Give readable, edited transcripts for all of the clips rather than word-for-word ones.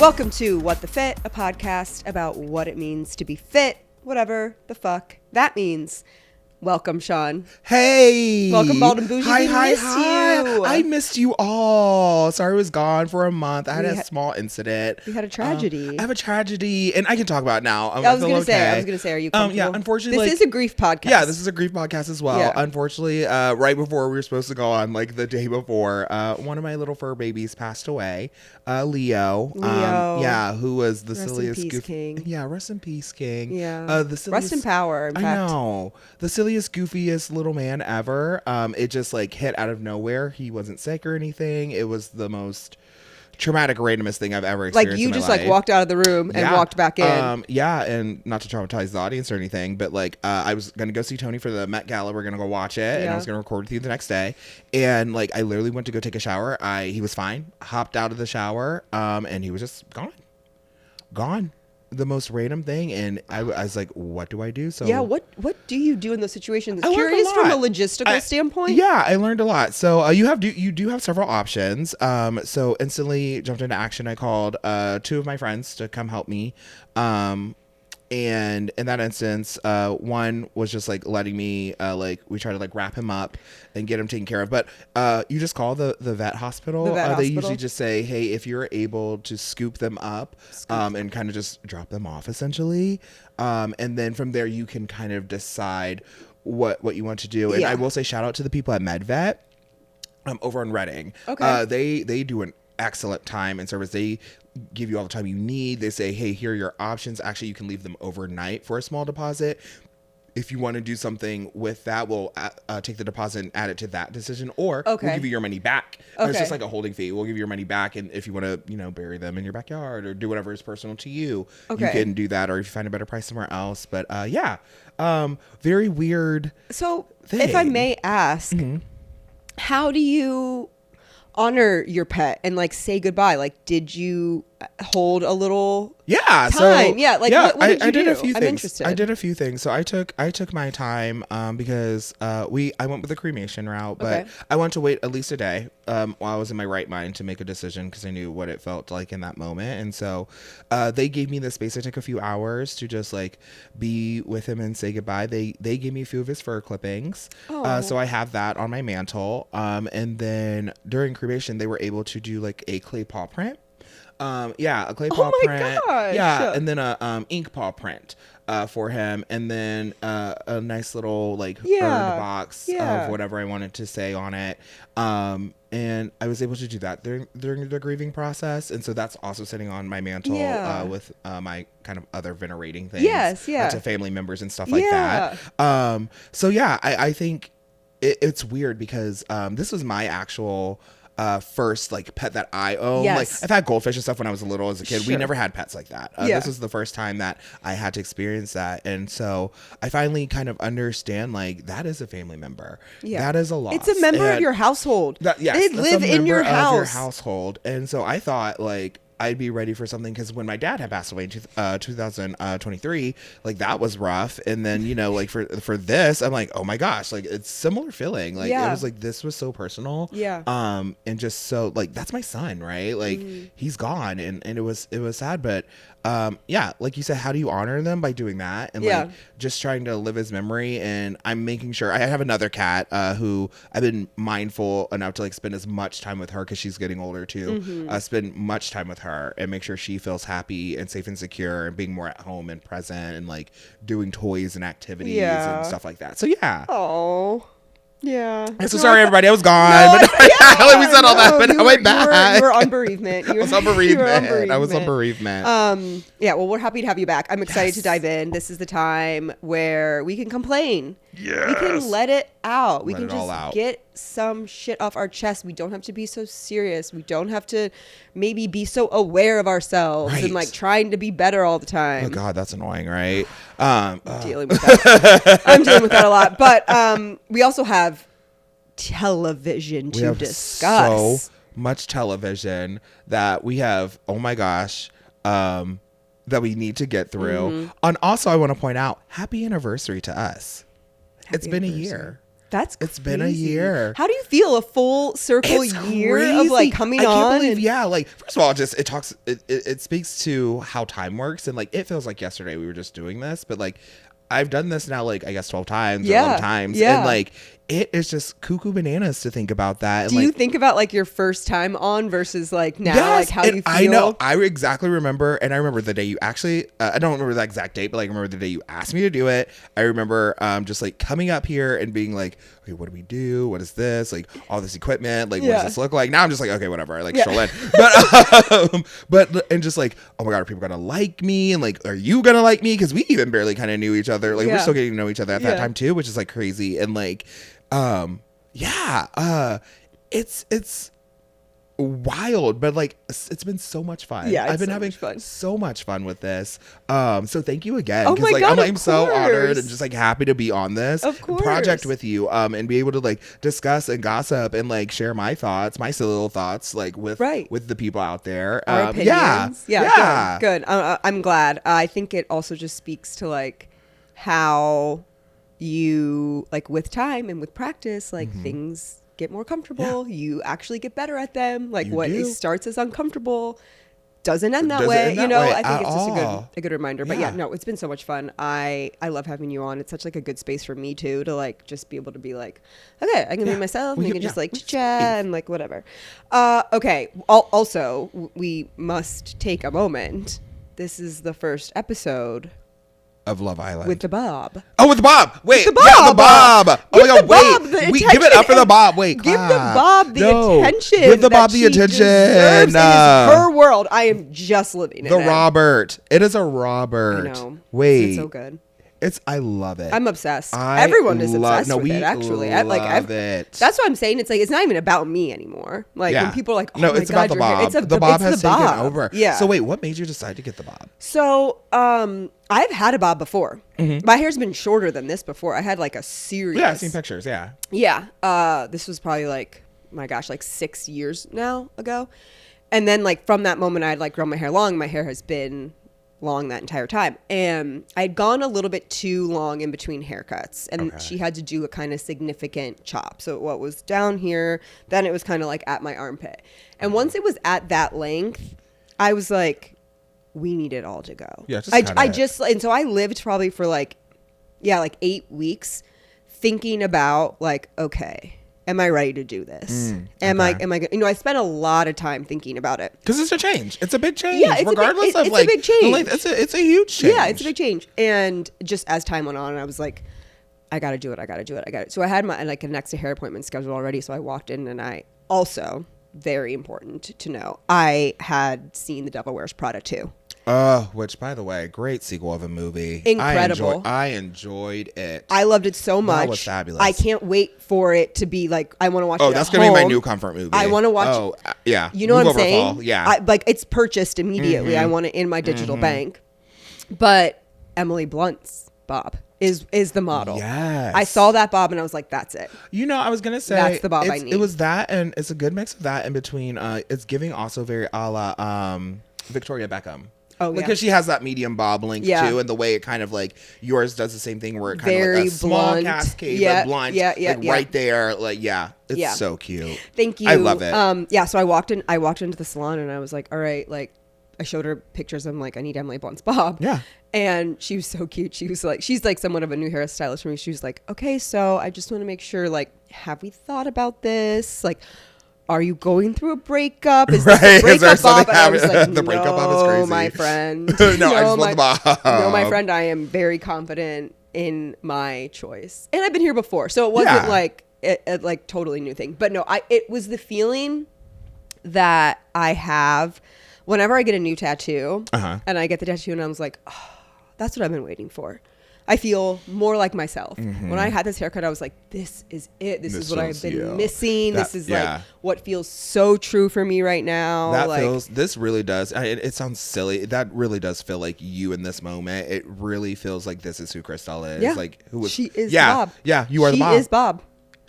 Welcome to What the Fit, a podcast about what it means to be fit, whatever the fuck that means. Welcome, Shaun. Hey. Welcome, Bald and Bougie. Hi. You. I missed you all. Sorry I was gone for a month. I had a small incident. We had a tragedy. I have a tragedy, and I can talk about it now. I was going to say, are you comfortable? Yeah, unfortunately. This is a grief podcast. Yeah, this is a grief podcast as well. Yeah. Unfortunately, right before we were supposed to go on, like the day before, one of my little fur babies passed away. Leo. Yeah, who was the silliest Rest in peace, King. Yeah, rest in peace, King. Yeah. The silliest, rest in power, in fact. I know. The silliest, goofiest little man ever. It just like hit out of nowhere. He wasn't sick or anything. It was the most traumatic, randomest thing I've ever experienced. Like you in my just life. like walked out of the room and walked back in. Yeah, and not to traumatize the audience or anything, but like I was gonna go see Tony for the Met Gala. We're gonna go watch it, and I was gonna record with you the next day. And like I literally went to go take a shower. He was fine. Hopped out of the shower, and he was just gone. The most random thing, and I was like, what do I do? So yeah, what do you do in those situations? I Curious from a logistical standpoint. Yeah, I learned a lot. So you do have several options. So instantly jumped into action. I called two of my friends to come help me. And in that instance, one was just like letting me we try to like wrap him up and get him taken care of. But you just call the vet hospital. They usually just say, hey, if you're able to scoop them up and kind of just drop them off essentially. And then from there you can kind of decide what you want to do. And I will say shout out to the people at MedVet over in Reading. Okay. They do an excellent time and service. They give you all the time you need. They say, hey, here are your options. Actually, you can leave them overnight for a small deposit. If you want to do something with that, we'll take the deposit and add it to that decision, or we'll give you your money back. It's just like a holding fee. We'll give you your money back, and if you want to, bury them in your backyard or do whatever is personal to you, you can do that. Or if you find a better price somewhere else. But very weird. So, thing. If I may ask, how do you honor your pet and like say goodbye? Like, did you hold a little time? What did you do? I did a few I'm things. interested. I did a few things. So I took my time because I went with the cremation route, but I wanted to wait at least a day while I was in my right mind to make a decision because I knew what it felt like in that moment. And so they gave me the space. I took a few hours to just like be with him and say goodbye. They gave me a few of his fur clippings. So I have that on my mantle. And then during cremation, they were able to do like a clay paw print. A clay paw print. Gosh. Yeah, and then a ink paw print for him, and then a nice little like earned box of whatever I wanted to say on it. And I was able to do that during the grieving process, and so that's also sitting on my mantle with my kind of other venerating things to family members and stuff like that. I think it's weird because this was my actual first like pet that I own. Like I've had goldfish and stuff when I was little as a kid. We never had pets like that. This was the first time that I had to experience that, and so I finally kind of understand like that is a family member. That is a loss. It's a member of your household. They live in your house. Your household, and so I thought like I'd be ready for something because when my dad had passed away in 2023, like that was rough. And then, like for this, I'm like, oh my gosh, like it's similar feeling. Like it was like, this was so personal. And just so like, that's my son, right? Like he's gone and it was sad, but like you said, how do you honor them? By doing that and like just trying to live his memory. And I'm making sure I have another cat who I've been mindful enough to like spend as much time with her because she's getting older too. Spend much time with her and make sure she feels happy and safe and secure and being more at home and present and like doing toys and activities and stuff like that. So Oh. Yeah. I'm so sorry, everybody. I was gone. We said all that, but now I'm back. You were on bereavement. I was on bereavement. Well, we're happy to have you back. I'm excited to dive in. This is the time where we can complain. Yes. We can let it out. We can just get some shit off our chest. We don't have to be so serious. We don't have to maybe be so aware of ourselves and like trying to be better all the time. Oh God, that's annoying, right? I'm dealing with that. I'm dealing with that a lot. But we also have television to discuss. So much television that we have. Oh my gosh. That we need to get through. And also I want to point out, happy anniversary to us. It's been a year. It's been a year. How do you feel? A full circle year of like coming on? I can't believe, yeah. Like, first of all, just it speaks to how time works, and like it feels like yesterday we were just doing this, but like I've done this now like I guess 12 times or 11 times, and like it is just cuckoo bananas to think about that. And do you think about like your first time on versus like now, like how you feel? I know. I exactly remember, and I remember the day you actually, I don't remember the exact date, but like I remember the day you asked me to do it. I remember just like coming up here and being like, okay, what do we do? What is this? Like all this equipment, like what does this look like? Now I'm just like, okay, whatever. I like stroll in. But and just like, oh my God, are people gonna like me? And like, are you gonna like me? Because we even barely kind of knew each other. Like we're still getting to know each other at that time too, which is like crazy. And like, it's wild, but like it's been so much fun. I've been having so much fun with this. So thank you again, because like I'm so honored and just like happy to be on this project with you, and be able to like discuss and gossip and like share my thoughts, my silly little thoughts, like with the people out there. Our opinions. Good. I'm glad. I think it also just speaks to like how you like with time and with practice, like things get more comfortable. You actually get better at them. Like it starts as uncomfortable doesn't end that way. You know, I think it's just a good reminder. But no, it's been so much fun. I love having you on. It's such like a good space for me too, to like just be able to be like, okay, I can be myself, and we can just like chat and like whatever. Okay. Also, we must take a moment. This is the first episode of Love Island with the Bob. Oh, with the Bob. Wait, the Bob. Oh my God, wait. We give it up for the Bob. Wait, give the Bob the attention. Give the Bob the attention. It is her world. I am just living in the Robert. It is a Robert. I know. Wait, it's so good. I love it. I'm obsessed. Everyone is obsessed with it, actually. Love it. That's what I'm saying. It's like, it's not even about me anymore. Like when people are like, oh my it's God, about the Bob. The Bob has taken over. Yeah. So wait, what made you decide to get the Bob? So I've had a Bob before. My hair's been shorter than this before. I had like a serious. Yeah, I've seen pictures. Yeah. Yeah. This was probably like, my gosh, like 6 years now ago. And then like from that moment, I had like grown my hair long. My hair has been long that entire time, and I'd gone a little bit too long in between haircuts, and she had to do a kind of significant chop. So what was down here, then it was kind of like at my armpit, and once it was at that length, I was like, we need it all to go. Yeah, and so I lived probably for like 8 weeks thinking about like, okay, am I ready to do this? Am I I spent a lot of time thinking about it. Because it's a change. It's a big change. Yeah, it's a big change. It's a huge change. Yeah, it's a big change. And just as time went on, I was like, I got to do it. So I had my like a next hair appointment scheduled already. So I walked in, and I also, very important to know, I had seen The Devil Wears Prada 2. Which, by the way, great sequel of a movie. Incredible. I enjoyed it. I loved it so much. That was fabulous. I can't wait for it to be like, I want to watch it at that's going to be my new comfort movie. I want to watch yeah. You know what I'm saying? Fall. Yeah. Like, it's purchased immediately. I want it in my digital bank. But Emily Blunt's Bob is the model. Yes. I saw that Bob and I was like, that's it. You know, I was going to say, that's the Bob I need. It was that, and it's a good mix of that in between. It's giving also very a la Victoria Beckham. Oh, because she has that medium bob length too, and the way it kind of like yours does the same thing, where it kind of like a small cascade, but blunt, right there, like it's so cute. Thank you. I love it. So I walked into the salon and I was like, all right, like I showed her pictures. I'm like, I need Emily Blunt's Bob. Yeah. And she was so cute. She was like, she's like somewhat of a new hairstylist for me. She was like, okay, so I just want to make sure, like, have we thought about this? Like, are you going through a breakup? Is this a breakup Bob? And I was like, the breakup Bob is crazy. My friend. I just want the Bob. No, my friend, I am very confident in my choice. And I've been here before. So it wasn't like a like totally new thing. But no, it was the feeling that I have whenever I get a new tattoo. And I get the tattoo and I was like, oh, that's what I've been waiting for. I feel more like myself. When I had this haircut, I was like, this is it. This is what I've been missing. This is like what feels so true for me right now. This really does. It sounds silly. That really does feel like you in this moment. It really feels like this is who Crystal is. Yeah. Like, who was she is Bob. Yeah, you are the Bob. She is Bob.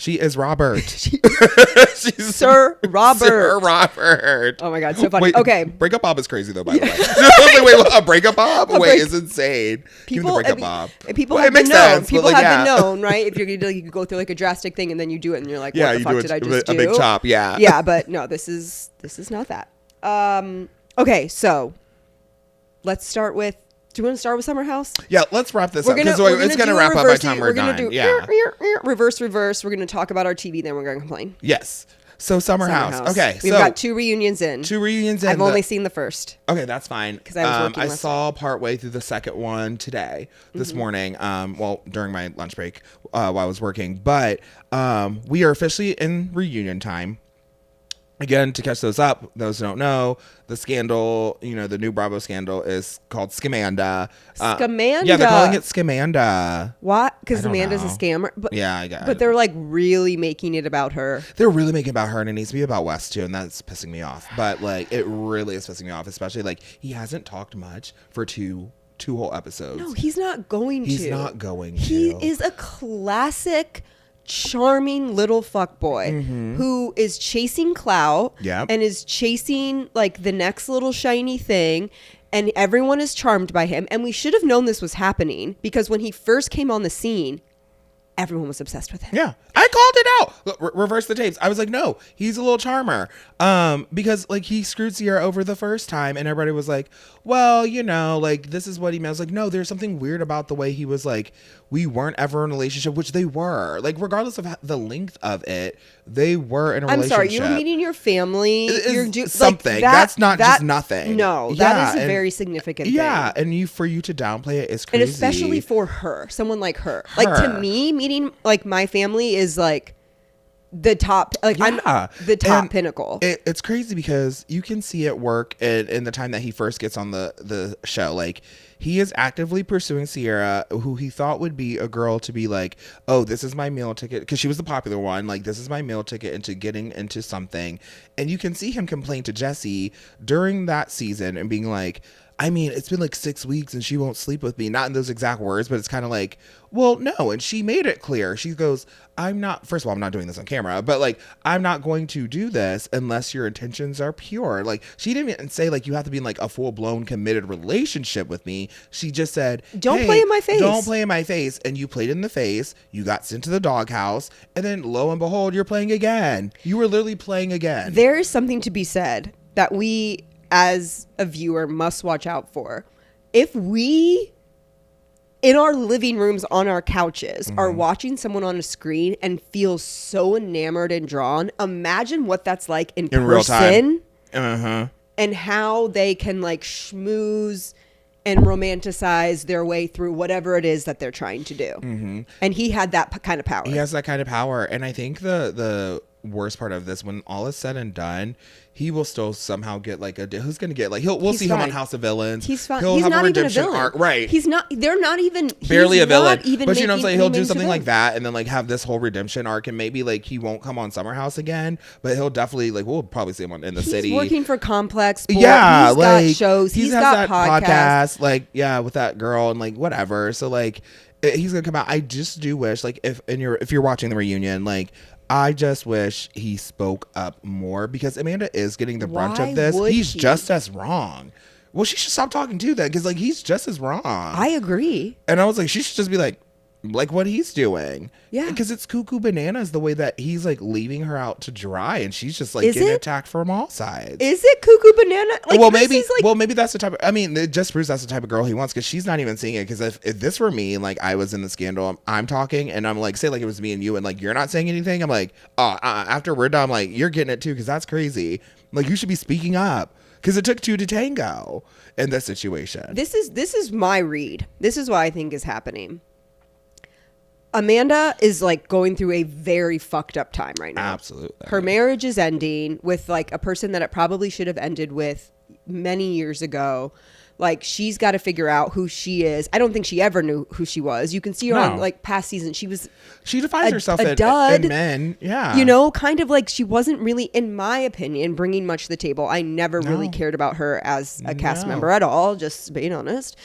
She is Robert. She's Sir Robert. Sir Robert. Oh my God, so funny. Wait, okay. Breakup Bob is crazy though, by the way. I was like, wait, a Breakup Bob? It's insane. Give me the Breakup Bob. People have been known. People have been known, right? If you're going to go through like a drastic thing and then you do it and you're like, what the fuck did I just do? A big chop, yeah. Yeah, but no, this is not that. Okay, so let's start with, do you want to start with Summer House? Yeah, let's wrap this up because it's going to wrap up by the time we're done. Reverse. We're going to talk about our TV, then we're going to complain. Yes. So Summer House. Okay. We've got 2 reunions in. I've only seen the first. Okay, that's fine. Because I was working I saw partway through the second one today, this morning, during my lunch break while I was working. But we are officially in reunion time. Again, to catch those up, those who don't know, the scandal, the new Bravo scandal is called Scamanda. Scamanda? Yeah, they're calling it Scamanda. What? Because Amanda's a scammer? But, yeah, I got it. But they're like really making it about her. They're really making it about her, and it needs to be about Wes too, and that's pissing me off. But like, it really is pissing me off, especially like he hasn't talked much for two whole episodes. No, he's not going to. He's not going to. He is a classic charming little fuckboy who is chasing clout and is chasing like the next little shiny thing, and everyone is charmed by him. And we should have known this was happening because when he first came on the scene, everyone was obsessed with him. Yeah, I called it out. Look, reverse the tapes. I was like, no, he's a little charmer. Because like he screwed Sierra over the first time, and everybody was like, well, like this is what he meant. I was like, no, there's something weird about the way he was like, we weren't ever in a relationship, which they were. Like, regardless of the length of it, they were in a relationship. I'm sorry, you're meeting your family. You're something. Like that's not just nothing. No, that is a very significant thing. Yeah, and for you to downplay it is crazy. And especially for her, someone like her. Like to me, meeting like my family is like the top, like I'm the top pinnacle. It's crazy because you can see it work in the time that he first gets on the show. Like he is actively pursuing Sierra, who he thought would be a girl to be like, oh, this is my meal ticket, because she was the popular one. Like, this is my meal ticket into getting into something. And you can see him complain to Jesse during that season and being like, I mean, it's been like 6 weeks and she won't sleep with me. Not in those exact words, but it's kind of like, well, no. And she made it clear. She goes, first of all, I'm not doing this on camera, but like, I'm not going to do this unless your intentions are pure. Like, she didn't even say like, you have to be in like a full blown committed relationship with me. She just said, don't play in my face. Don't play in my face. And you played in the face. You got sent to the doghouse. And then lo and behold, you're playing again. You were literally playing again. There is something to be said that we, as a viewer, must watch out for. If we, in our living rooms, on our couches, are watching someone on a screen and feel so enamored and drawn, imagine what that's like in person. Real time. And how they can like schmooze and romanticize their way through whatever it is that they're trying to do. And he had that kind of power. He has that kind of power. And I think the worst part of this, when all is said and done, he will still somehow get like who's gonna get like we'll see him on House of Villains. He's fine. He'll he's have not a redemption even a villain. arc, right? He's not. They're not even barely a villain. But you know what I'm saying? He'll do something villain. like that, and then like have this whole redemption arc, and maybe like he won't come on Summer House again, but he'll definitely like we'll probably see him in the city. He's working for Complex. Yeah, he's like got shows. He's got that podcast, like with that girl and like whatever. So like he's gonna come out. I just do wish like if you're watching the reunion, like, I just wish he spoke up more, because Amanda is getting the brunt of this. He's just as wrong. Well, she should stop talking too, then, because like he's just as wrong. I agree. And I was like, she should just be like what he's doing. Yeah. Because it's cuckoo bananas the way that he's like leaving her out to dry, and she's just like getting attacked from all sides. Is it cuckoo banana? Like, maybe that's the type of, I mean, it just proves that's the type of girl he wants, because she's not even seeing it. Because if this were me and like I was in the scandal, I'm talking and I'm like, say like it was me and you, and like you're not saying anything, I'm like, after we're done, like you're getting it too, because that's crazy. Like you should be speaking up, because it took two to tango in this situation. This is my read. This is what I think is happening. Amanda is like going through a very fucked up time right now. Absolutely. Her marriage is ending with like a person that it probably should have ended with many years ago. Like, she's got to figure out who she is. I don't think she ever knew who she was. You can see her on like past seasons. She defines herself a dud, in men. Yeah. You know, kind of like she wasn't really, in my opinion, bringing much to the table. I never really cared about her as a cast member at all, just being honest.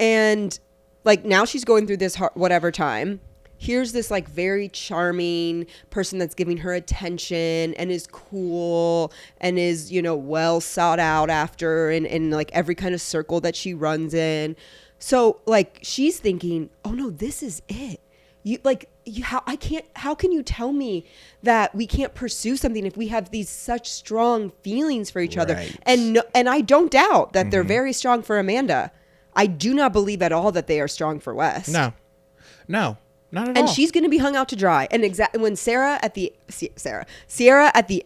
And like now she's going through this whatever time. here's this like very charming person that's giving her attention and is cool and is, you know, well sought out after in like every kind of circle that she runs in. So like she's thinking, oh no, this is it. How can you tell me that we can't pursue something if we have these such strong feelings for each other? And I don't doubt that they're very strong for Amanda. I do not believe at all that they are strong for Wes. No, not at all. And she's going to be hung out to dry. And when Sierra at the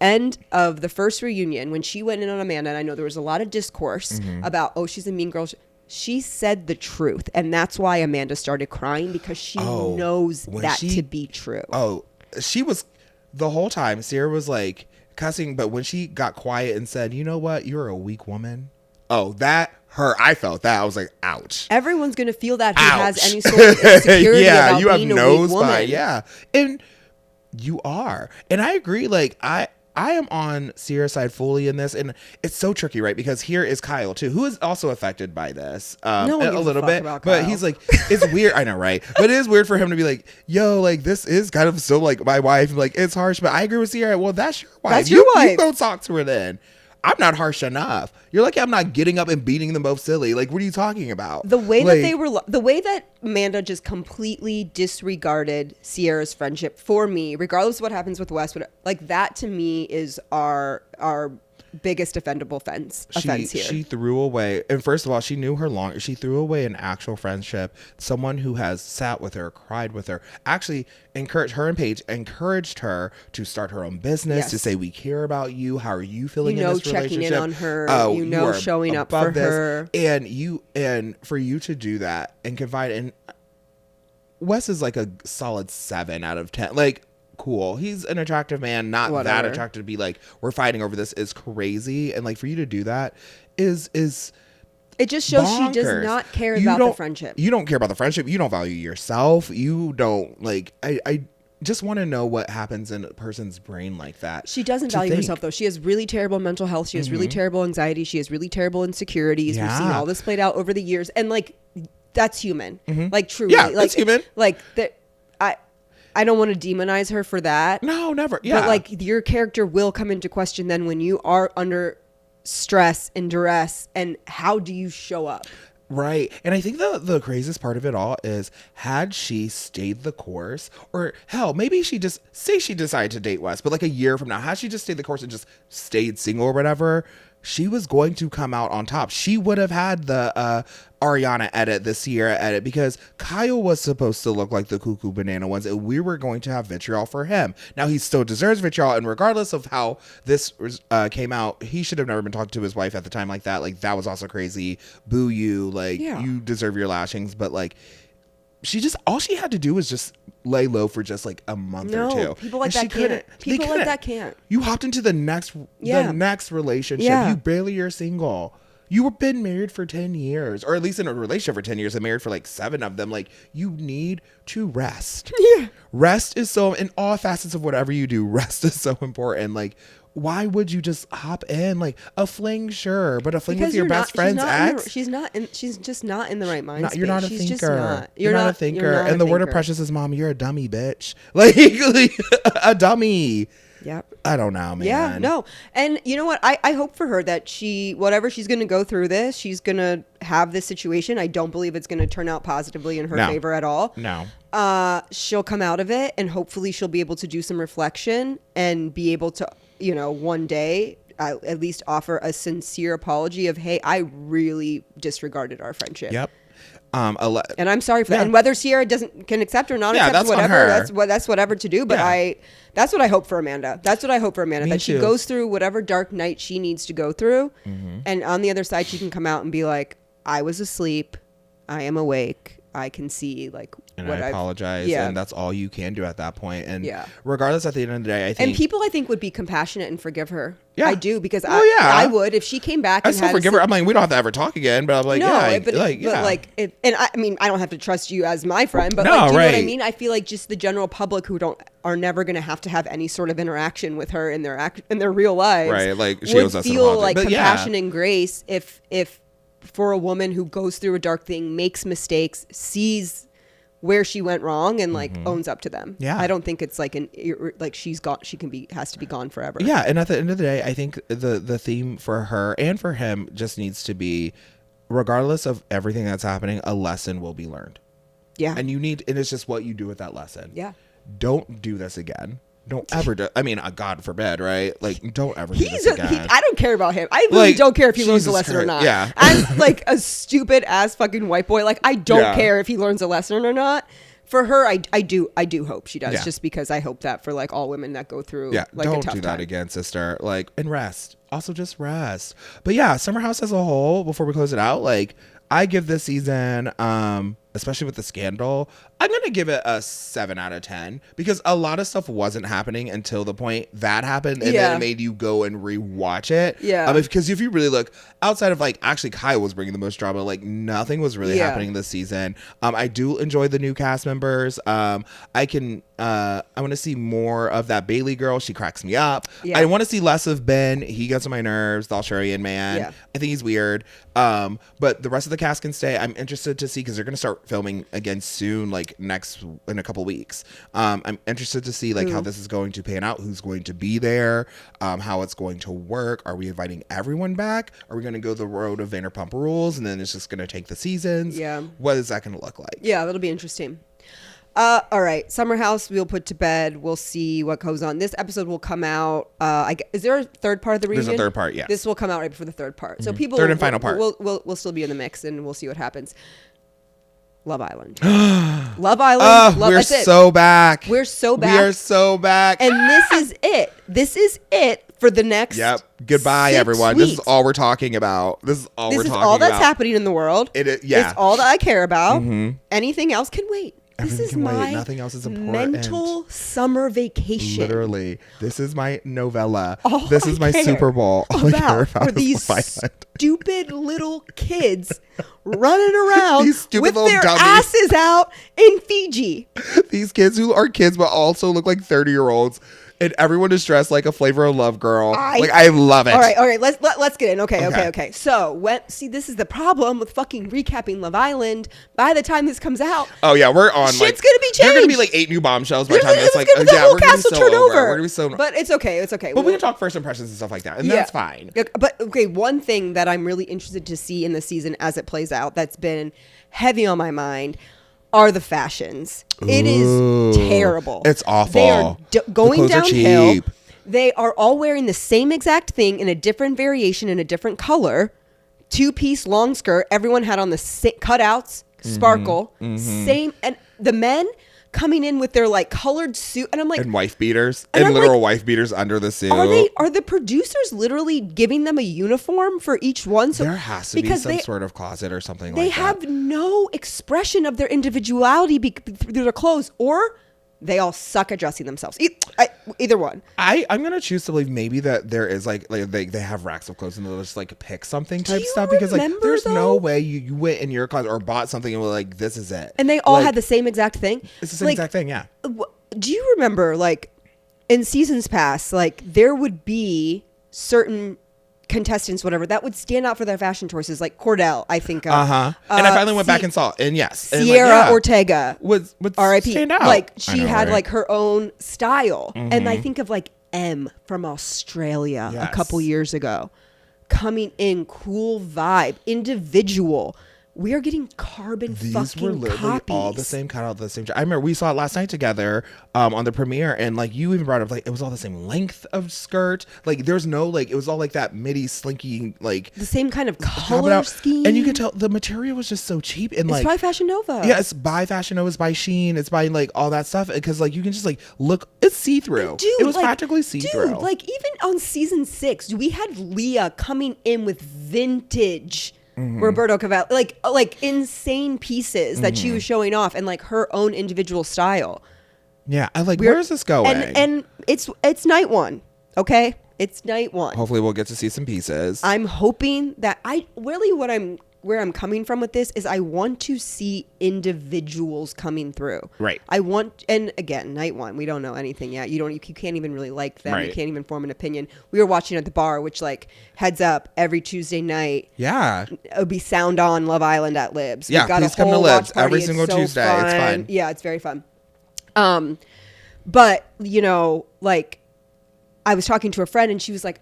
end of the first reunion, when she went in on Amanda, and I know there was a lot of discourse about, oh, she's a mean girl. She said the truth, and that's why Amanda started crying, because she knows that to be true. Oh, she was the whole time. Sierra was like cussing, but when she got quiet and said, "You know what? You're a weak woman." Oh, I felt that. I was like, ouch. Everyone's gonna feel that who has any sort of insecurity about you being have a weak woman. Yeah, and you are, and I agree. Like I am on Sierra's side fully in this, and it's so tricky, right? Because here is Kyle too, who is also affected by this a little bit, but he's like, it's weird. I know, right? But it is weird for him to be like, yo, like this is kind of so like my wife, like it's harsh, but I agree with Sierra. Well, that's your wife. That's your wife. You go talk to her then. I'm not harsh enough. You're lucky I'm not getting up and beating them both silly. Like, what are you talking about? The way that Amanda just completely disregarded Sierra's friendship for me, regardless of what happens with Wes, like that to me is our biggest offendable offense here. She threw away, and first of all, she knew her long. She threw away an actual friendship. Someone who has sat with her, cried with her, actually encouraged her and Paige, encouraged her to start her own business, to say, we care about you. How are you feeling in this relationship? Checking in on her, showing up for her. And for you to do that and confide in, Wes is like a solid 7 out of 10. Like, cool, he's an attractive man, not that attractive to be like, we're fighting over this is crazy. And like for you to do that is it just shows bonkers. She does not care about the friendship. You don't care about the friendship. You don't value yourself. You don't like, I just want to know what happens in a person's brain like that. She doesn't value herself though. She has really terrible mental health. She has really terrible anxiety. She has really terrible insecurities. We've seen all this played out over the years, and like that's human. Like truly, like that's human. Like that. I don't want to demonize her for that. No, never. Yeah. But like your character will come into question then when you are under stress and duress, and how do you show up? Right. And I think the craziest part of it all is, had she stayed the course, or hell, maybe she just say she decided to date Wes, but like a year from now, had she just stayed the course and just stayed single or whatever, she was going to come out on top. She would have had the Ariana edit, the Sierra edit, because Kyle was supposed to look like the cuckoo banana ones, and we were going to have vitriol for him. Now, he still deserves vitriol, and regardless of how this came out, he should have never been talking to his wife at the time like that. Like, that was also crazy. Boo you. Like, you deserve your lashings. But, like, all she had to do was just lay low for just like a month or two. People like that can't. People like that can't. You hopped into the next relationship. Yeah. You barely are single. You were been married for 10 years, or at least in a relationship for 10 years and married for like 7 of them. Like, you need to rest. Yeah. Rest is so, in all facets of whatever you do, rest is so important. Like, why would you just hop in? Like, a fling, sure, but a fling with your best friend's ex? She's just not in the right mind space. You're not a she's thinker. Just not. You're not a thinker. And the word of Precious is, Mom, you're a dummy, bitch. Like a dummy. Yep. I don't know, man. Yeah, no. And you know what? I hope for her that whatever she's going to go through this, she's going to have this situation. I don't believe it's going to turn out positively in her favor at all. No. She'll come out of it, and hopefully she'll be able to do some reflection and be able to, one day at least offer a sincere apology of, hey, I really disregarded our friendship. Yep. And I'm sorry for that. And whether Sierra can accept or not accept, whatever, that's whatever to do. But that's what I hope for Amanda. That's what I hope for Amanda. Me that too. She goes through whatever dark night she needs to go through. Mm-hmm. And on the other side, she can come out and be like, I was asleep. I am awake. I can see and I apologize. And that's all you can do at that point. And regardless, at the end of the day, I think. And people, I think, would be compassionate and forgive her. Yeah. I do, because I would, if she came back. I still forgive her. I'm like, we don't have to ever talk again, but I'm like, I don't have to trust you as my friend, but do you know what I mean? I feel like just the general public who are never going to have any sort of interaction with her in their real lives. Right. Like, she would owes us feel like compassion and grace if for a woman who goes through a dark thing, makes mistakes, sees where she went wrong and like owns up to them. Yeah. I don't think it's like she's gone. Has to be gone forever. Yeah. And at the end of the day, I think the theme for her and for him just needs to be, regardless of everything that's happening, a lesson will be learned. Yeah. And it's just what you do with that lesson. Yeah. Don't do this again. Don't ever do. I mean, God forbid, right? Like, don't ever do this again. I don't care about him. I really don't care if he learns a lesson or not. Yeah. As like a stupid ass fucking white boy, like I don't care if he learns a lesson or not. For her, I do hope she does, just because I hope that for like all women that go through like a tough don't do that time. again, sister. Like, and rest. Also, just rest. But yeah, Summer House as a whole, before we close it out, like I give this season, especially with the scandal, I'm going to give it a 7 out of 10 because a lot of stuff wasn't happening until the point that happened. And then it made you go and rewatch it. Yeah. Because if you really look outside of like, actually Kyle was bringing the most drama, like nothing was really happening this season. I do enjoy the new cast members. I want to see more of that Bailey girl. She cracks me up. Yeah. I want to see less of Ben. He gets on my nerves. The Australian man. Yeah. I think he's weird. But the rest of the cast can stay. I'm interested to see, because they're going to start filming again soon, like in a couple weeks. I'm interested to see like how this is going to pan out, who's going to be there, how it's going to work. Are we inviting everyone back? Are we going to go the road of Vanderpump Rules and then it's just going to take the seasons? Yeah. What is that going to look like? Yeah, that'll be interesting. All right, Summer House we'll put to bed. We'll see what goes on. This episode will come out. Is there a third part of the reunion? There's a third part, yes. This will come out right before the third part. So people, third and final part. We'll still be in the mix, and we'll see what happens. Love Island. Love Island. We're so back. We're so back. We are so back. And this is it. This is it for the next. Yep. Goodbye, everyone. Weeks. This is all we're talking about. This is all that's happening in the world. Yeah. It's all that I care about. Anything else can wait. This is my nothing else is important. Mental summer vacation. Literally, this is my novella. All this is my Super Bowl. All I care about are these stupid little kids running around with their asses out in Fiji. These kids who are kids but also look like 30-year-olds. And everyone is dressed like a Flavor of Love girl. I love it. All right. Let's get in. Okay. So this is the problem with fucking recapping Love Island. By the time this comes out, we're on. Shit's gonna be changed. There are gonna be like 8 new bombshells by the time it's like, the whole cast will turn over. We're gonna be so. But it's okay. It's okay. But we can talk first impressions and stuff like that, and that's fine. But one thing that I'm really interested to see in the season as it plays out, that's been heavy on my mind, are the fashions. It is terrible. It's awful. They are going downhill. They are all wearing the same exact thing in a different variation, in a different color. 2-piece long skirt. Everyone had on the cutouts, sparkle, same. And the men coming in with their like colored suit, and I'm like, and wife beaters, and literal wife beaters under the suit. Are the producers literally giving them a uniform for each one? So there has to be some sort of closet or something like that. They have no expression of their individuality through their clothes, or they all suck at dressing themselves. Either one. I'm gonna choose to believe maybe that there is like they have racks of clothes and they'll just like pick something type stuff, because like there's no way you went in your closet or bought something and were like, this is it. And they all had the same exact thing. It's the same exact thing, yeah. Do you remember like in seasons past, like there would be certain contestants, whatever, that would stand out for their fashion choices, like Cordell, I think. And I finally went back and saw it, and yes, Sierra Ortega would R.I.P. stand out. Like she had like her own style, and I think of like M from Australia a couple years ago, coming in, cool vibe, individual. We are getting carbon fucking copies. These were literally all the same cut out at the same time. I remember we saw it last night together on the premiere, and like you even brought up like it was all the same length of skirt. Like there's no like it was all like that midi slinky, like the same kind of color scheme. And you could tell the material was just so cheap. And it's by Fashion Nova. Yeah, it's by Fashion Nova, it's by Shein, it's by like all that stuff, because like you can just like look, it's see through. It was like, practically see through. Dude, like even on season 6, we had Leah coming in with vintage. Roberto Cavalli, like insane pieces that she was showing off, and like her own individual style. Yeah, I like. Where is this going? And it's night 1, okay? It's night 1. Hopefully, we'll get to see some pieces. I'm hoping that what where I'm coming from with this is I want to see individuals coming through. Right. And again, night one, we don't know anything yet. You can't even really like them. Right. You can't even form an opinion. We were watching at the bar, which like heads up every Tuesday night. Yeah. It'll be sound on Love Island at Libs. Yeah. Please come to Libs every single Tuesday. Fun. It's fun. Yeah. It's very fun. But you know, like I was talking to a friend and she was like,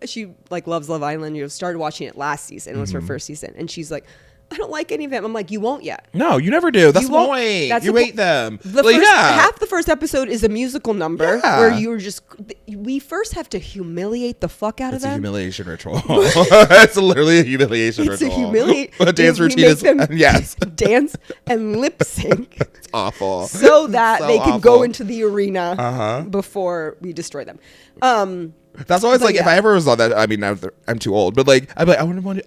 she like loves Love Island. You know, started watching it last season. It was her first season, and she's like, "I don't like any of it." I'm like, "You won't yet." No, you never do. That's the point. You hate them. Half the first episode is a musical number where you're just. We first have to humiliate the fuck out of them. It's a humiliation ritual. It's literally a humiliation ritual. It's a humiliation. A dance routine is yes. Dance and lip sync. It's awful. So that they can go into the arena before we destroy them. That's always like if I ever was on that. I mean, I'm too old, but like I'd be like,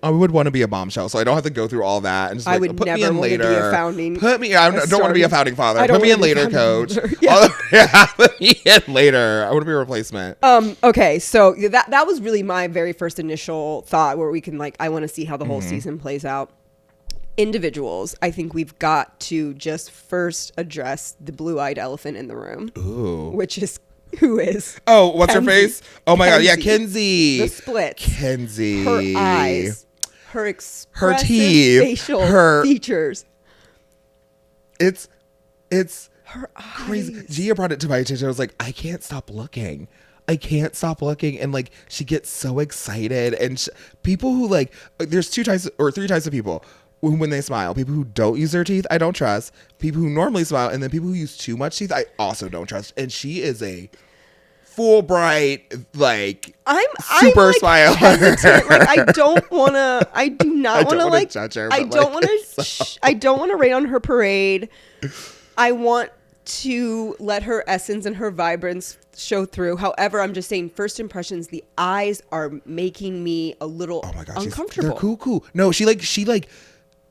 I would want to be a bombshell, so I don't have to go through all that. And just like, I would put never me in want later. to be a founding. Put me. I don't want to be a founding father. Put me in later, coach. Yeah. Put me in later. I want to be a replacement. Okay, so that was really my very first initial thought, where we can like, I want to see how the whole season plays out. Individuals, I think we've got to just first address the blue-eyed elephant in the room. Ooh. Which is. Who is? Oh, what's her face? Oh my God. Yeah, Kenzie. The split. Kenzie. Her eyes. Her expressive her teeth. Facial features. It's her crazy. eyes. Gia brought it to my attention. I was like, I can't stop looking. And like, she gets so excited. And people who like, there's 2 types or 3 types of people. When they smile, people who don't use their teeth, I don't trust. People who normally smile, and then people who use too much teeth, I also don't trust. And she is a Fulbright, like, I'm super like smiler. Hesitant. Like, I do not want to like judge her. I don't want to. I don't want to rain on her parade. I want to let her essence and her vibrance show through. However, I'm just saying, first impressions, the eyes are making me a little uncomfortable. They're cool. No, she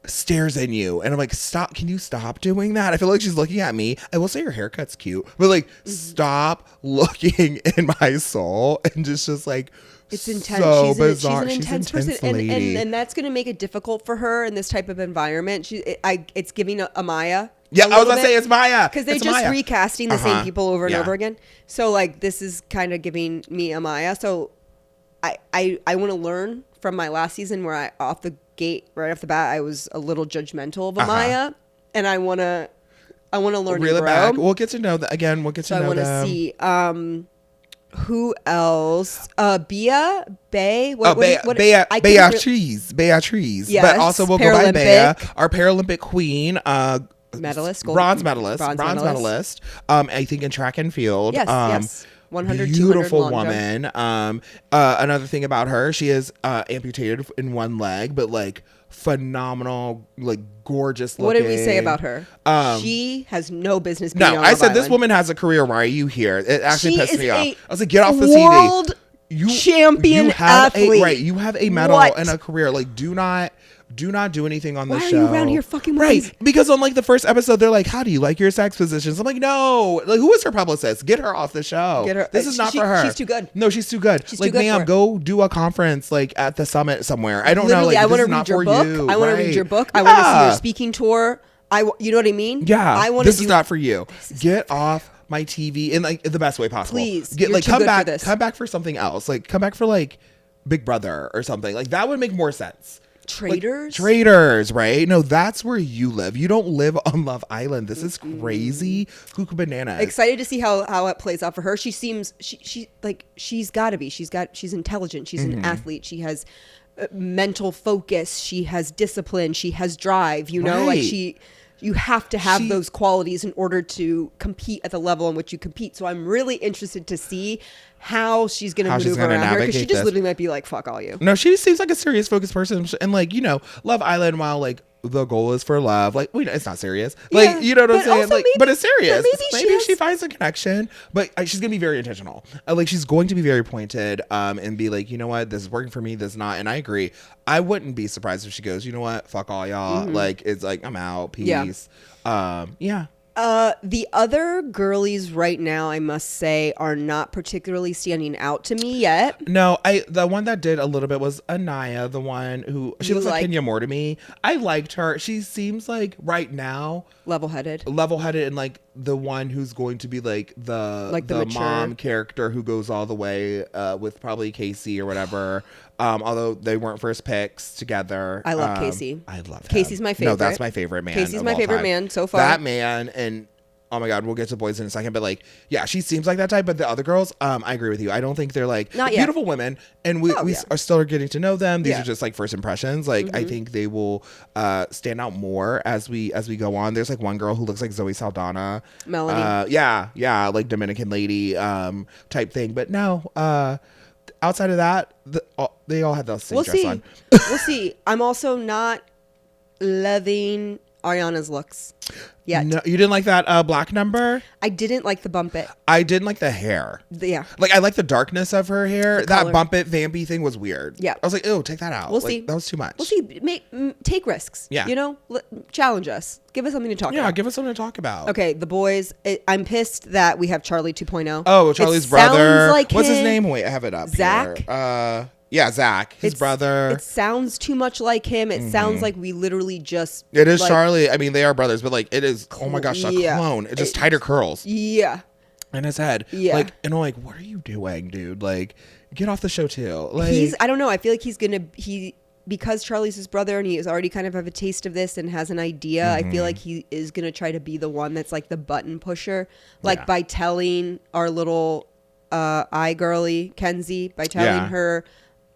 stares at you, and I'm like, stop. Can you stop doing that? I feel like she's looking at me. I will say her haircut's cute, but like, stop looking in my soul. And just like, it's intense. So she's bizarre. She's an intense person, and that's going to make it difficult for her in this type of environment. It's giving a Maya. Yeah, I was gonna say it's Maya because they're just recasting the same people over and over again. So like, this is kind of giving me a Maya. So I want to learn from my last season, where right off the bat, I was a little judgmental of Amaya, and I want to learn reel and it grow. back. We'll get to know that again. We'll get to know them. I want to see who else? Bea, Bay. Beatrice. Yes, but also we'll go by Bea, our Paralympic queen, medalist, bronze medalist. I think in track and field. Yes. 100, beautiful woman. Another thing about her, she is amputated in one leg, but like phenomenal, like gorgeous looking. What did we say about her? She has no business being on Love I said Island. This woman has a career. Why are you here? It actually pissed me off. I was like, get off the world TV. Champion athlete. You have a medal and a career. Like, do not do anything on the show. Why are you around here fucking with these? Because on like the first episode, they're like, how do you like your sex positions? I'm like, no. Like, who is her publicist? Get her off the show. This is not for her. She's too good. No, she's too good. She's like, too good ma'am, go do a conference like at the summit somewhere. I don't know. Like, I want to read your book. I want to read your book. I want to see your speaking tour. You know what I mean? Yeah. This is not for you. Get off my TV in like the best way possible. Please. Come back for something else. Like, come back for like Big Brother or something. Like, that would make more sense. Traitors, right? No, that's where you live. You don't live on Love Island. This is crazy. Cuckoo bananas. Excited to see how it plays out for her. She seems she's got to be. She's intelligent. She's an athlete. She has mental focus. She has discipline. She has drive. You know, you have to have those qualities in order to compete at the level in which you compete. So I'm really interested to see how she's going to maneuver around her, because she just literally might be like, fuck all you. No, she seems like a serious, focused person. And like, you know, Love Island, while like the goal is for love, like, it's not serious. Like, you know what I'm saying? Like, but it's serious. Maybe she finds a connection, but she's going to be very intentional. Like, she's going to be very pointed and be like, you know what? This is working for me. This is not. And I agree. I wouldn't be surprised if she goes, you know what? Fuck all y'all. Like, it's like, I'm out. Peace. Yeah. The other girlies right now, I must say, are not particularly standing out to me yet. No, the one that did a little bit was Anaya, the one who she looks like Kenya Moore to me. I liked her. She seems like right now level-headed, and like the one who's going to be like the mom character who goes all the way with probably Casey or whatever. Although they weren't first picks together. I love Casey. I love him. Casey's my favorite. No, that's my favorite man. Casey's my favorite man so far. That man, and oh my God, we'll get to boys in a second, but like, yeah, she seems like that type. But the other girls, I agree with you. I don't think they're like beautiful women, and we are still getting to know them. These are just like first impressions. Like, I think they will stand out more as we go on. There's like one girl who looks like Zoe Saldana, Melanie. Yeah, like Dominican lady type thing. But no, outside of that, they all had the same dress on. We'll see. I'm also not loving Ariana's looks yet. No, you didn't like that black number? I didn't like the bump it. I didn't like the hair. Like, I like the darkness of her hair. That bump it vampy thing was weird. Yeah. I was like, ew, take that out. We'll see. That was too much. We'll see. Take risks. Yeah. You know, challenge us. Give us something to talk about. Yeah, give us something to talk about. Okay, the boys. I'm pissed that we have Charlie 2.0. Oh, Charlie's brother. Sounds like What's his name? Wait, I have it up Zach. Here. Yeah, Zach, his brother. It sounds too much like him. It sounds like we literally just... It is Charlie. I mean, they are brothers, but like, it is, oh my gosh, a clone. It's just tighter curls. Yeah. In his head. Yeah. Like, and I'm like, what are you doing, dude? Like, get off the show too. Like, I don't know. I feel like because Charlie's his brother and he has already kind of have a taste of this and has an idea, I feel like he is going to try to be the one that's like the button pusher. Like by telling our little girly, Kenzie, by telling her...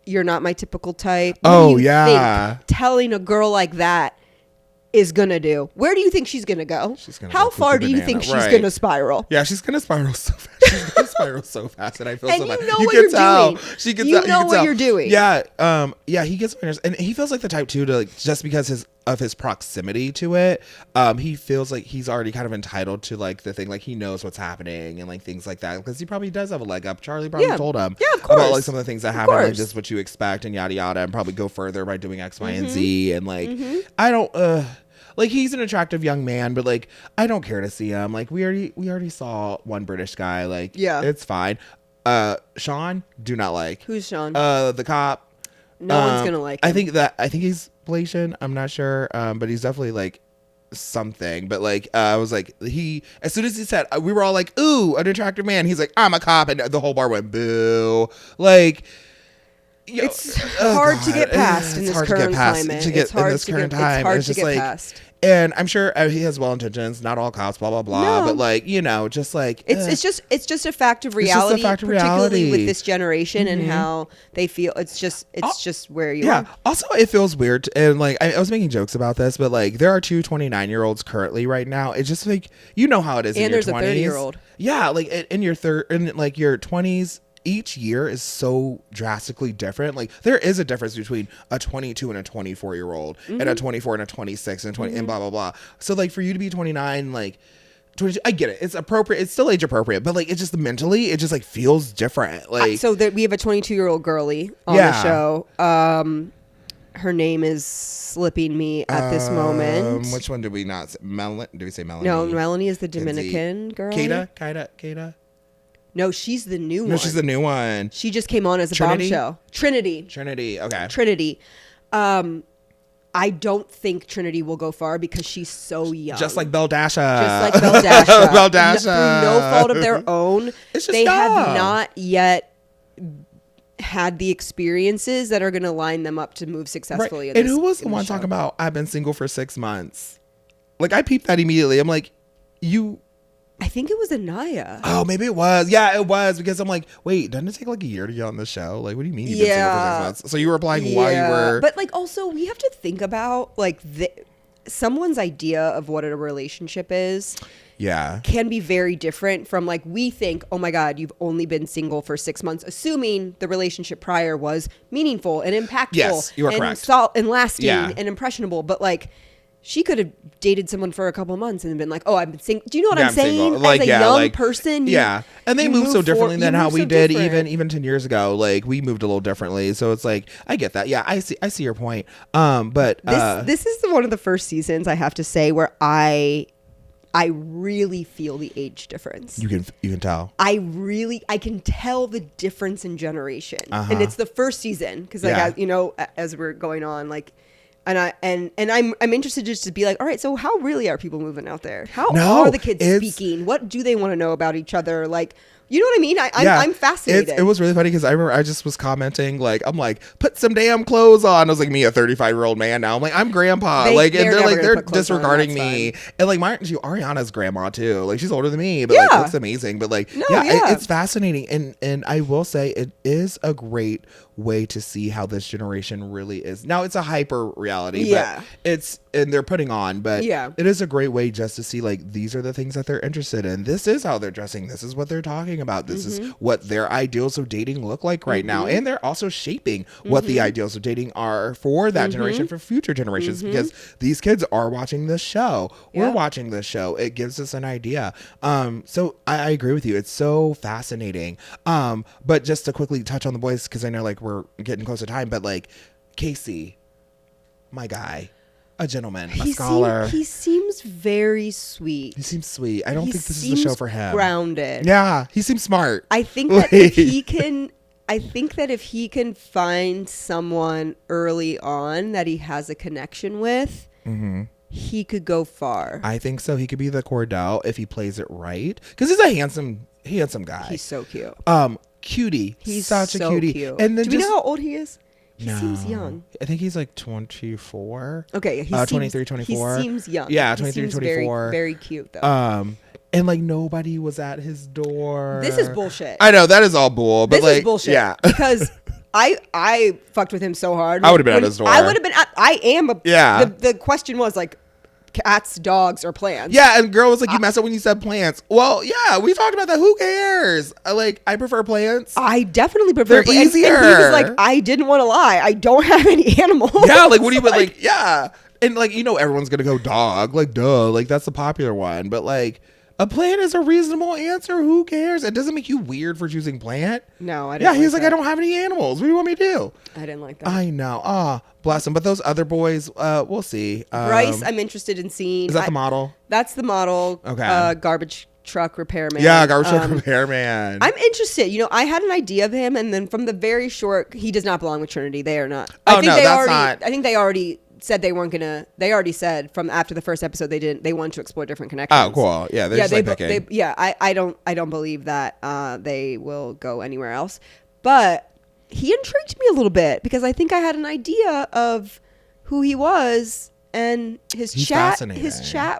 You're not my typical type. What do you think telling a girl like that is gonna do? Where do you think she's gonna go? How far do you think she's gonna spiral? Yeah, she's gonna spiral so fast. She's gonna spiral so fast, and I feel so bad. You know what you're doing. She can you know what you're doing. Yeah, yeah. He gets and he feels like the type too to like just because of his proximity to it. He feels like he's already kind of entitled to like the thing, like he knows what's happening and like things like that because he probably does have a leg up. Charlie probably told him, of course, about like some of the things that happen, like just what you expect and yada yada, and probably go further by doing X, Y, and Z. And like, I don't. Like, he's an attractive young man, but like, I don't care to see him. Like, we already saw one British guy. Like, it's fine. Shaun, do not like. Who's Shaun? The cop. No one's gonna like him. I think he's Malaysian. I'm not sure. But he's definitely like something. But like, I was like, as soon as he said, we were all like, ooh, an attractive man. He's like, I'm a cop, and the whole bar went boo. Like. It's hard to get past in this current climate. It's hard to get past. And I'm sure he has well intentions, not all cops, blah blah blah. No. But like, you know, just like it's just a fact of reality, particularly with this generation and how they feel. It's just where you are. Also, it feels weird, and like I was making jokes about this, but like there are two 29-year-olds currently right now. It's just like you know how it is. And in your 20s. There's a 30-year-old. Yeah, like in your like your 20s. Each year is so drastically different. Like there is a difference between a 22 and a 24-year-old and a 24 and a 26 and 20 and blah blah blah. So like for you to be 29, like 22, I get it. It's appropriate. It's still age appropriate, but like it's just mentally, it just like feels different. Like so that we have a 22-year-old girly on the show. Her name is slipping me at this moment. Which one did we not say? Do we say Melanie? No, Melanie is the Dominican girl. Kata. No, she's the new one. No, she's the new one. She just came on as a bombshell. Trinity. Okay. Trinity. I don't think Trinity will go far because she's so young. Just like Beldasha. Beldasha. Through no fault of their own. They have not yet had the experiences that are going to line them up to move successfully. And who was the one talking about, I've been single for 6 months? Like, I peeped that immediately. I'm like, I think it was Anaya. Oh, maybe it was. Yeah, it was. Because I'm like, wait, doesn't it take like a year to get on the show? Like, what do you mean you've been single for 6 months? So you were applying while you were... But like also, we have to think about like someone's idea of what a relationship is. Yeah. Can be very different from like, we think, oh my God, you've only been single for 6 months, assuming the relationship prior was meaningful and impactful. Yes, you are correct. And lasting and impressionable. But like, she could have dated someone for a couple of months and been like, oh, I've been single. Do you know what I'm saying? Like, as a young person. And they move so differently than how we did even 10 years ago. Like we moved a little differently. So it's like, I get that. Yeah, I see your point. But this is one of the first seasons, I have to say, where I I really feel the age difference. You can tell. I can tell the difference in generation. And it's the first season because as we're going on, like, and I'm interested just to be like, all right, so how really are people moving out there? How are the kids speaking? What do they want to know about each other? Like, you know what I mean? I'm fascinated. It was really funny because I remember I just was commenting, like, I'm like, put some damn clothes on. I was like, me, a 35-year-old man now. I'm like, I'm grandpa. They're disregarding me. Fine. And like, Ariana's grandma too. Like, she's older than me, but like, looks amazing. But like, it's fascinating. And I will say it is a great way to see how this generation really is. Now it's a hyper reality, but and they're putting on, but it is a great way just to see, like, these are the things that they're interested in. This is how they're dressing. This is what they're talking about. This is what their ideals of dating look like right now. And they're also shaping what the ideals of dating are for that generation, for future generations, because these kids are watching this show. We're watching this show. It gives us an idea. So I agree with you. It's so fascinating. But just to quickly touch on the boys, because I know like we're getting close to time, but like Casey, my guy, a gentleman, a scholar. He seems very sweet. He seems sweet. I don't think this is a show for him. Grounded. Yeah, he seems smart. I think that if he can find someone early on that he has a connection with, he could go far. I think so. He could be the Cordell if he plays it right, because he's a handsome guy. He's so cute. Cutie. He's such a cutie. Cute. And then do we know how old he is? He seems young. I think he's like 24. Okay, he 23, 24. He seems young. Yeah, 23, 24. Very, very cute though. And like nobody was at his door. This is bullshit. I know that is all bull, but this is bullshit. Yeah, because I fucked with him so hard. I would have been at his door. I would have been. I am. Yeah. The question was like, cats, dogs, or plants. Yeah, and girl was like, you messed up when you said plants. Well, yeah, we talked about that. Who cares? I prefer plants. I definitely prefer plants. They're easier. And he was like, I didn't want to lie. I don't have any animals. Yeah, like what do you mean? Like, yeah. And like, everyone's gonna go dog. Like, duh. Like, that's the popular one. But like, a plant is a reasonable answer. Who cares? It doesn't make you weird for choosing plant. No, I didn't. Yeah, he's like, I don't have any animals. What do you want me to do? I didn't like that. I know. Bless him. But those other boys, we'll see. Bryce, I'm interested in seeing. Is that the model? That's the model. Okay. Garbage truck repairman. Yeah, garbage truck repairman. I'm interested. I had an idea of him, and then from the very short, he does not belong with Trinity. They are not. I think they already said they weren't gonna. They already said from after the first episode they didn't. They wanted to explore different connections. Oh, cool. Yeah, they're just picking. I don't believe that they will go anywhere else. But he intrigued me a little bit because I think I had an idea of who he was, and his chat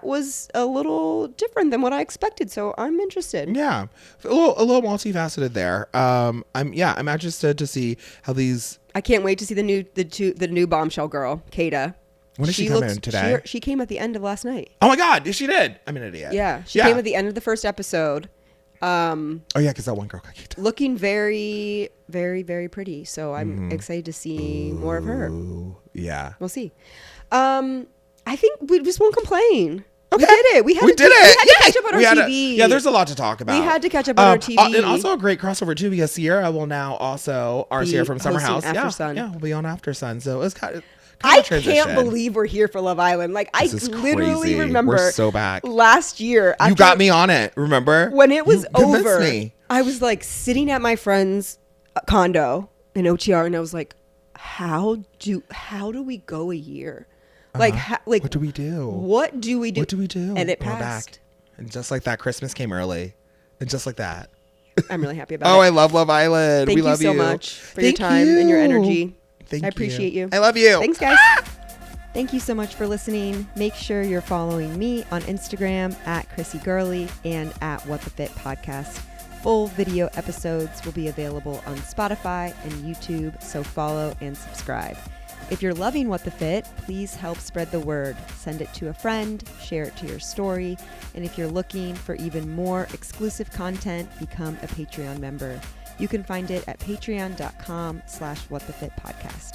was a little different than what I expected. So I'm interested. Yeah, a little multifaceted there. I'm interested to see how these. I can't wait to see the new bombshell girl, Kata. When did she come in today? She came at the end of last night. Oh my God, she did. I'm an idiot. Yeah, she came at the end of the first episode. Oh yeah, because that one girl got kicked out. Looking very, very, very pretty. So I'm excited to see more of her. Yeah, we'll see. I think we just won't complain. Okay. We did it. We had to catch up on our TV. There's a lot to talk about. We had to catch up on our TV. And also a great crossover too, because Sierra will now also, Sierra from Summer House. Yeah, we'll be on After Sun. So it's kind of I can't believe we're here for Love Island. Like, I literally remember we're so back. Last year. You got me on it, remember? When it was over, I was like sitting at my friend's condo in OTR, and I was like, how do we go a year? Like, what do we do? What do we do? And it passed. Back. And just like that, Christmas came early. And just like that. I'm really happy about it. Oh, I love Love Island. We love you so much for your time and your energy. I appreciate you. I love you. Thanks, guys. Thank you so much for listening. Make sure you're following me on Instagram at Chrissy Gurley and at What the Fit Podcast. Full video episodes will be available on Spotify and YouTube, so follow and subscribe. If you're loving What the Fit, please help spread the word. Send it to a friend, share it to your story, and if you're looking for even more exclusive content, become a Patreon member. You can find it at patreon.com/whatthefitpodcast.